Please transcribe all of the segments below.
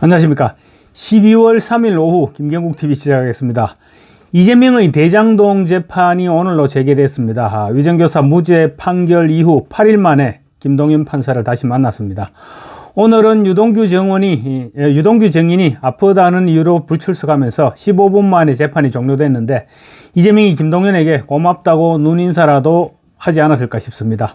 안녕하십니까. 12월 3일 오후 김경국TV 시작하겠습니다. 이재명의 대장동 재판이 오늘로 재개됐습니다. 위정교사 무죄 판결 이후 8일 만에 김동연 판사를 다시 만났습니다. 오늘은 유동규 정인이 아프다는 이유로 불출석하면서 15분 만에 재판이 종료됐는데 이재명이 김동연에게 고맙다고 눈인사라도 하지 않았을까 싶습니다.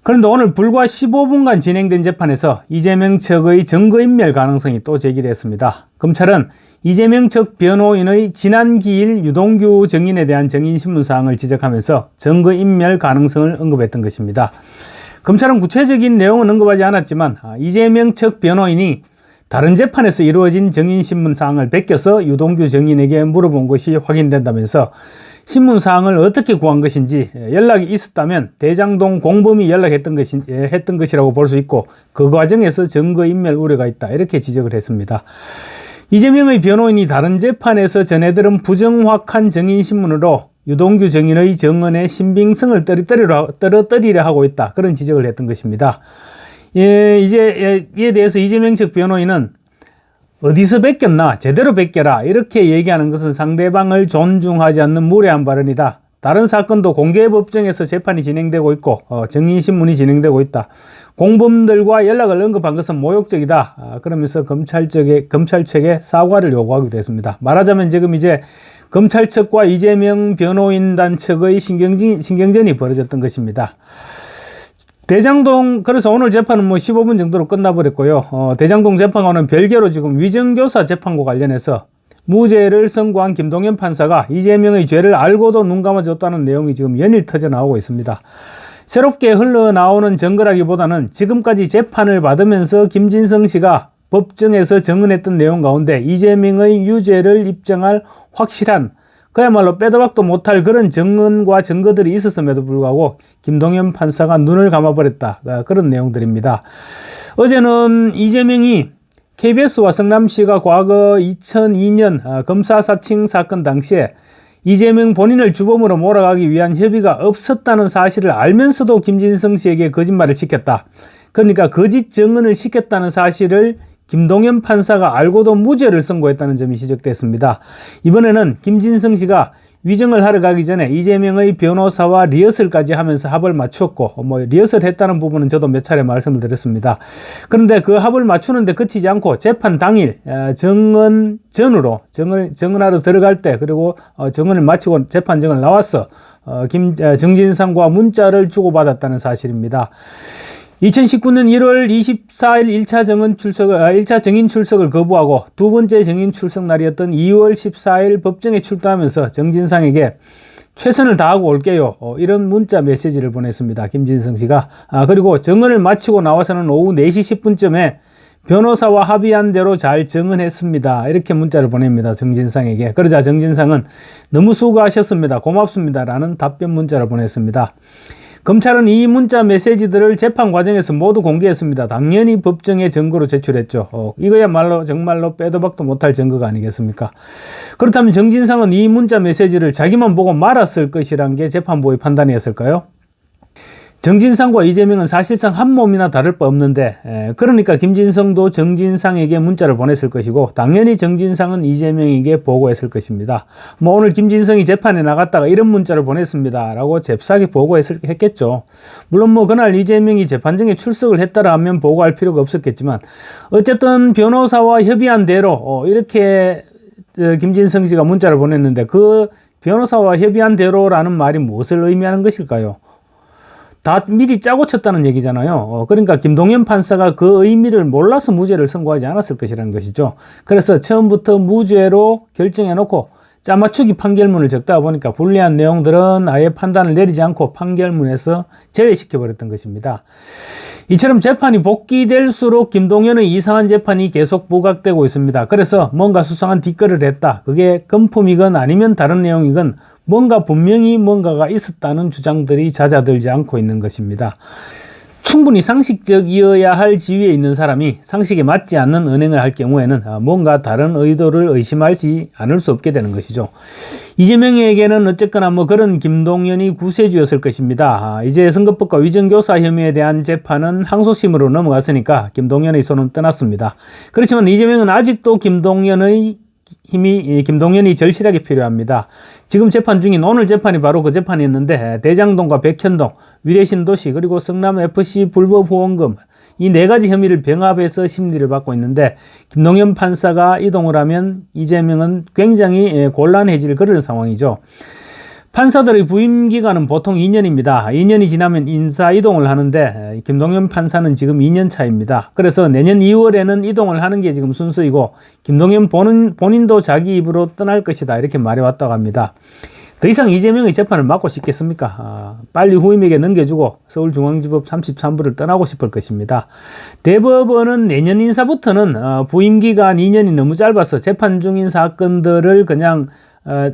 그런데 오늘 불과 15분간 진행된 재판에서 이재명 측의 증거인멸 가능성이 또 제기됐습니다. 검찰은 이재명 측 변호인의 지난 기일 유동규 정인에 대한 정인신문사항을 지적하면서 증거인멸 가능성을 언급했던 것입니다. 검찰은 구체적인 내용은 언급하지 않았지만 이재명 측 변호인이 다른 재판에서 이루어진 정인신문사항을 베껴서 유동규 정인에게 물어본 것이 확인된다면서 신문사항을 어떻게 구한 것인지 연락이 있었다면 대장동 공범이 연락했던 것이라고 볼 수 있고 그 과정에서 증거인멸 우려가 있다, 이렇게 지적을 했습니다. 이재명의 변호인이 다른 재판에서 전해들은 부정확한 정인신문으로 유동규 정인의 정언의 신빙성을 떨어뜨리려 하고 있다, 그런 지적을 했던 것입니다. 이에 대해서 이재명 측 변호인은 어디서 베꼈나, 제대로 베껴라, 이렇게 얘기하는 것은 상대방을 존중하지 않는 무례한 발언이다. 다른 사건도 공개법정에서 재판이 진행되고 있고 정인신문이 진행되고 있다. 공범들과 연락을 언급한 것은 모욕적이다. 그러면서 검찰 측에 사과를 요구하기도 했습니다. 말하자면 지금 이제 검찰 측과 이재명 변호인단 측의 신경전이 벌어졌던 것입니다. 대장동, 그래서 오늘 재판은 15분 정도로 끝나버렸고요. 대장동 재판과는 별개로 지금 위정교사 재판과 관련해서 무죄를 선고한 김동연 판사가 이재명의 죄를 알고도 눈 감아줬다는 내용이 지금 연일 터져 나오고 있습니다. 새롭게 흘러나오는 증거라기보다는 지금까지 재판을 받으면서 김진성 씨가 법정에서 증언했던 내용 가운데 이재명의 유죄를 입증할 확실한, 그야말로 빼도 박도 못할 그런 증언과 증거들이 있었음에도 불구하고 김동연 판사가 눈을 감아버렸다, 그런 내용들입니다. 어제는 이재명이 KBS와 성남시가 과거 2002년 검사 사칭 사건 당시에 이재명 본인을 주범으로 몰아가기 위한 협의가 없었다는 사실을 알면서도 김진성 씨에게 거짓말을 시켰다, 그러니까 거짓 증언을 시켰다는 사실을 김동연 판사가 알고도 무죄를 선고했다는 점이 지적됐습니다. 이번에는 김진성 씨가 위정을 하러 가기 전에 이재명의 변호사와 리허설까지 하면서 합을 맞추었고, 리허설 했다는 부분은 저도 몇 차례 말씀을 드렸습니다. 그런데 그 합을 맞추는데 그치지 않고 재판 당일 증언 전으로 증언하러 들어갈 때, 그리고 증언을 마치고 재판정을 나와서 정진상과 문자를 주고받았다는 사실입니다. 2019년 1월 24일 1차 정인 출석을 거부하고 두 번째 정인 출석 날이었던 2월 14일 법정에 출두하면서 정진상에게 최선을 다하고 올게요, 이런 문자 메시지를 보냈습니다. 김진성 씨가. 그리고 정언을 마치고 나와서는 오후 4시 10분쯤에 변호사와 합의한 대로 잘 정언했습니다, 이렇게 문자를 보냅니다, 정진상에게. 그러자 정진상은 너무 수고하셨습니다, 고맙습니다 라는 답변 문자를 보냈습니다. 검찰은 이 문자 메시지들을 재판 과정에서 모두 공개했습니다. 당연히 법정에 증거로 제출했죠. 이거야말로 정말로 빼도 박도 못할 증거가 아니겠습니까? 그렇다면 정진상은 이 문자 메시지를 자기만 보고 말았을 것이란 게 재판부의 판단이었을까요? 정진상과 이재명은 사실상 한 몸이나 다를 바 없는데, 그러니까 김진성도 정진상에게 문자를 보냈을 것이고 당연히 정진상은 이재명에게 보고했을 것입니다. 오늘 김진성이 재판에 나갔다가 이런 문자를 보냈습니다 라고 잽싸게 보고했겠죠. 물론 그날 이재명이 재판정에 출석을 했다라 하면 보고할 필요가 없었겠지만 어쨌든 변호사와 협의한 대로 이렇게 김진성 씨가 문자를 보냈는데, 그 변호사와 협의한 대로라는 말이 무엇을 의미하는 것일까요? 다 미리 짜고 쳤다는 얘기잖아요. 그러니까 김동연 판사가 그 의미를 몰라서 무죄를 선고하지 않았을 것이라는 것이죠. 그래서 처음부터 무죄로 결정해놓고 짜맞추기 판결문을 적다 보니까 불리한 내용들은 아예 판단을 내리지 않고 판결문에서 제외시켜버렸던 것입니다. 이처럼 재판이 복귀될수록 김동연의 이상한 재판이 계속 부각되고 있습니다. 그래서 뭔가 수상한 뒷거래를 했다, 그게 금품이건 아니면 다른 내용이건 분명히 뭔가가 있었다는 주장들이 잦아들지 않고 있는 것입니다. 충분히 상식적이어야 할 지위에 있는 사람이 상식에 맞지 않는 언행을 할 경우에는 뭔가 다른 의도를 의심하지 않을 수 없게 되는 것이죠. 이재명에게는 어쨌거나 그런 김동연이 구세주였을 것입니다. 이제 선거법과 위정교사 혐의에 대한 재판은 항소심으로 넘어갔으니까 김동연의 손은 떠났습니다. 그렇지만 이재명은 아직도 김동연이 절실하게 필요합니다. 지금 재판 중인 오늘 재판이 바로 그 재판이었는데 대장동과 백현동, 위례신도시 그리고 성남FC 불법 후원금 이 4가지 혐의를 병합해서 심리를 받고 있는데 김동연 판사가 이동을 하면 이재명은 굉장히 곤란해질 그런 상황이죠. 판사들의 부임 기간은 보통 2년입니다. 2년이 지나면 인사 이동을 하는데 김동연 판사는 지금 2년 차입니다. 그래서 내년 2월에는 이동을 하는 게 지금 순서이고 김동연 본인도 자기 입으로 떠날 것이다 이렇게 말해왔다고 합니다. 더 이상 이재명의 재판을 막고 싶겠습니까? 빨리 후임에게 넘겨주고 서울중앙지법 33부를 떠나고 싶을 것입니다. 대법원은 내년 인사부터는 부임기간 2년이 너무 짧아서 재판 중인 사건들을 그냥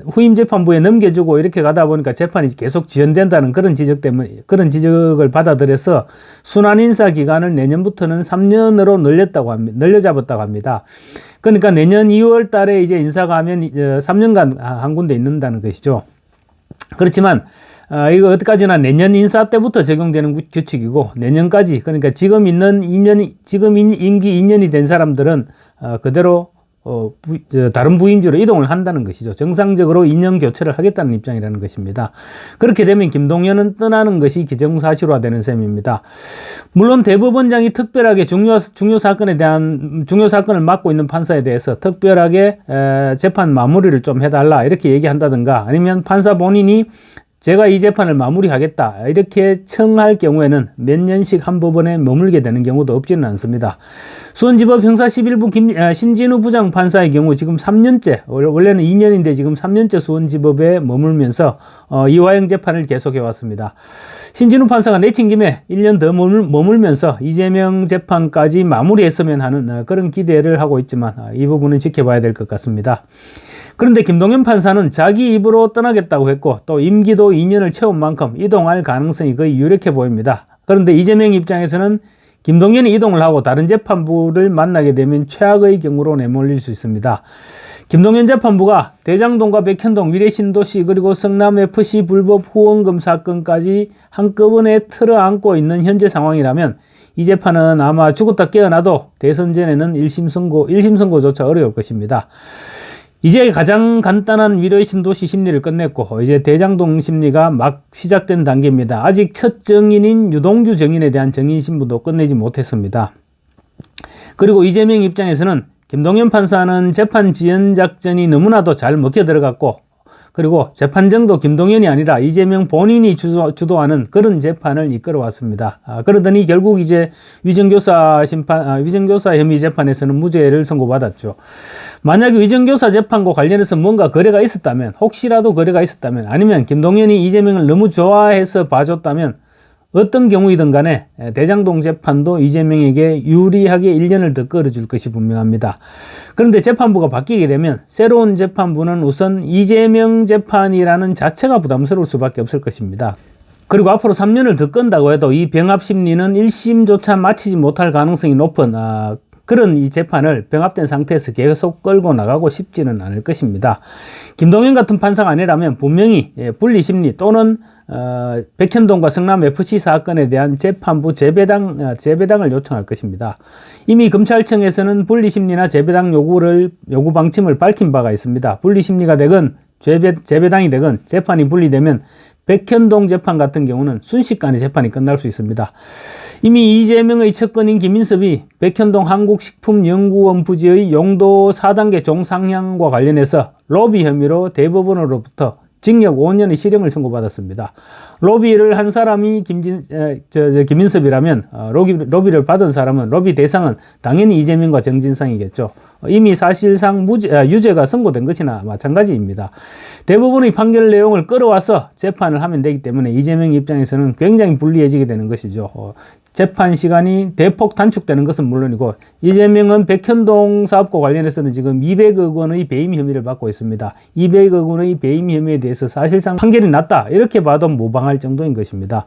후임 재판부에 넘겨주고 이렇게 가다 보니까 재판이 계속 지연된다는 그런 지적을 받아들여서 순환 인사 기간을 내년부터는 3년으로 늘려잡았다고 합니다. 그러니까 내년 2월 달에 이제 인사가 하면 3년간 한 군데 있는다는 것이죠. 그렇지만 이거 어디까지나 내년 인사 때부터 적용되는 규칙이고 내년까지 그러니까 지금 임기 2년이 된 사람들은 그대로 다른 부임지로 이동을 한다는 것이죠. 정상적으로 2년 교체를 하겠다는 입장이라는 것입니다. 그렇게 되면 김동연은 떠나는 것이 기정사실화되는 셈입니다. 물론 대법원장이 특별하게 중요 사건을 맡고 있는 판사에 대해서 특별하게 재판 마무리를 좀 해달라 이렇게 얘기한다든가 아니면 판사 본인이 제가 이 재판을 마무리하겠다 이렇게 청할 경우에는 몇 년씩 한 법원에 머물게 되는 경우도 없지는 않습니다. 수원지법 형사 11부 신진우 부장판사의 경우 지금 3년째 원래는 2년인데 지금 3년째 수원지법에 머물면서 이화영 재판을 계속해 왔습니다. 신진우 판사가 내친 김에 1년 더 머물면서 이재명 재판까지 마무리했으면 하는 그런 기대를 하고 있지만 이 부분은 지켜봐야 될 것 같습니다. 그런데 김동연 판사는 자기 입으로 떠나겠다고 했고 또 임기도 2년을 채운 만큼 이동할 가능성이 거의 유력해 보입니다. 그런데 이재명 입장에서는 김동연이 이동을 하고 다른 재판부를 만나게 되면 최악의 경우로 내몰릴 수 있습니다. 김동연 재판부가 대장동과 백현동, 위례신도시 그리고 성남FC 불법 후원금 사건까지 한꺼번에 틀어안고 있는 현재 상황이라면 이 재판은 아마 죽었다 깨어나도 대선 전에는 1심 선고조차 어려울 것입니다. 이제 가장 간단한 위로의 신도시 심리를 끝냈고 이제 대장동 심리가 막 시작된 단계입니다. 아직 첫 정인인 유동규 정인에 대한 정인 신부도 끝내지 못했습니다. 그리고 이재명 입장에서는 김동연 판사는 재판 지연 작전이 너무나도 잘 먹혀 들어갔고 그리고 재판정도 김동연이 아니라 이재명 본인이 주도하는 그런 재판을 이끌어왔습니다. 그러더니 결국 이제 위정교사 혐의 재판에서는 무죄를 선고받았죠. 만약에 위정교사 재판과 관련해서 뭔가 거래가 있었다면, 혹시라도 거래가 있었다면, 아니면 김동연이 이재명을 너무 좋아해서 봐줬다면 어떤 경우이든 간에 대장동 재판도 이재명에게 유리하게 1년을 더 끌어줄 것이 분명합니다. 그런데 재판부가 바뀌게 되면 새로운 재판부는 우선 이재명 재판이라는 자체가 부담스러울 수밖에 없을 것입니다. 그리고 앞으로 3년을 더 끈다고 해도 이 병합 심리는 1심조차 마치지 못할 가능성이 높은 그런 이 재판을 병합된 상태에서 계속 끌고 나가고 싶지는 않을 것입니다. 김동연 같은 판사가 아니라면 분명히 분리심리 또는 백현동과 성남FC 사건에 대한 재판부 재배당을 요청할 것입니다. 이미 검찰청에서는 분리심리나 재배당 요구 방침을 밝힌 바가 있습니다. 분리심리가 되건 재배당이 되건 재판이 분리되면 백현동 재판 같은 경우는 순식간에 재판이 끝날 수 있습니다. 이미 이재명의 측근인 김인섭이 백현동 한국식품연구원 부지의 용도 4단계 종상향과 관련해서 로비 혐의로 대법원으로부터 징역 5년의 실형을 선고받았습니다. 로비를 한 사람이 김인섭이라면 로비를 받은 사람은 로비 대상은 당연히 이재명과 정진상이겠죠. 이미 사실상 유죄가 선고된 것이나 마찬가지입니다. 대법원의 판결 내용을 끌어와서 재판을 하면 되기 때문에 이재명 입장에서는 굉장히 불리해지게 되는 것이죠. 재판 시간이 대폭 단축되는 것은 물론이고 이재명은 백현동 사업과 관련해서는 지금 200억 원의 배임 혐의를 받고 있습니다. 200억 원의 배임 혐의에 대해서 사실상 판결이 났다 이렇게 봐도 무방할 정도인 것입니다.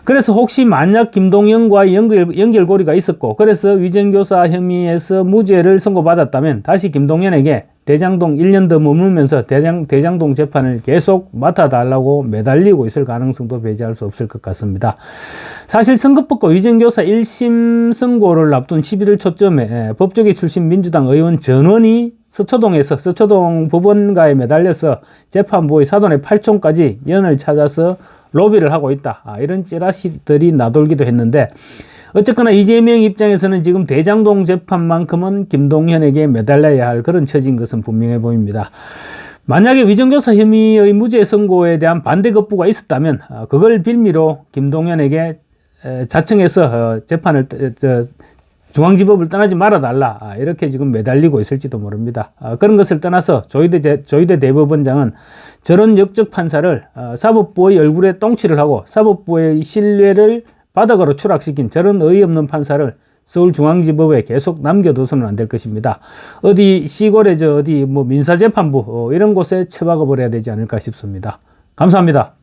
그래서 혹시 만약 김동연과 연결고리가 있었고 그래서 위정교사 혐의에서 무죄를 선고받았다면 다시 김동연에게 대장동 1년 더 머물면서 대장동 재판을 계속 맡아달라고 매달리고 있을 가능성도 배제할 수 없을 것 같습니다. 사실 선거법과 위정교사 1심 선고를 앞둔 11월 초쯤에 법조계 출신 민주당 의원 전원이 서초동 법원가에 매달려서 재판부의 사돈의 8촌까지 연을 찾아서 로비를 하고 있다. 이런 찌라시들이 나돌기도 했는데 어쨌거나 이재명 입장에서는 지금 대장동 재판만큼은 김동연에게 매달려야 할 그런 처지인 것은 분명해 보입니다. 만약에 위정교사 혐의의 무죄 선고에 대한 반대 거부가 있었다면 그걸 빌미로 김동연에게 자청해서 재판을 중앙지법을 떠나지 말아달라 이렇게 지금 매달리고 있을지도 모릅니다. 그런 것을 떠나서 조희대 대법원장은 저런 역적 판사를 사법부의 얼굴에 똥칠을 하고 사법부의 신뢰를 바닥으로 추락시킨 저런 어이없는 판사를 서울중앙지법에 계속 남겨둬서는 안 될 것입니다. 어디 시골에 어디 민사재판부 이런 곳에 처박아 버려야 되지 않을까 싶습니다. 감사합니다.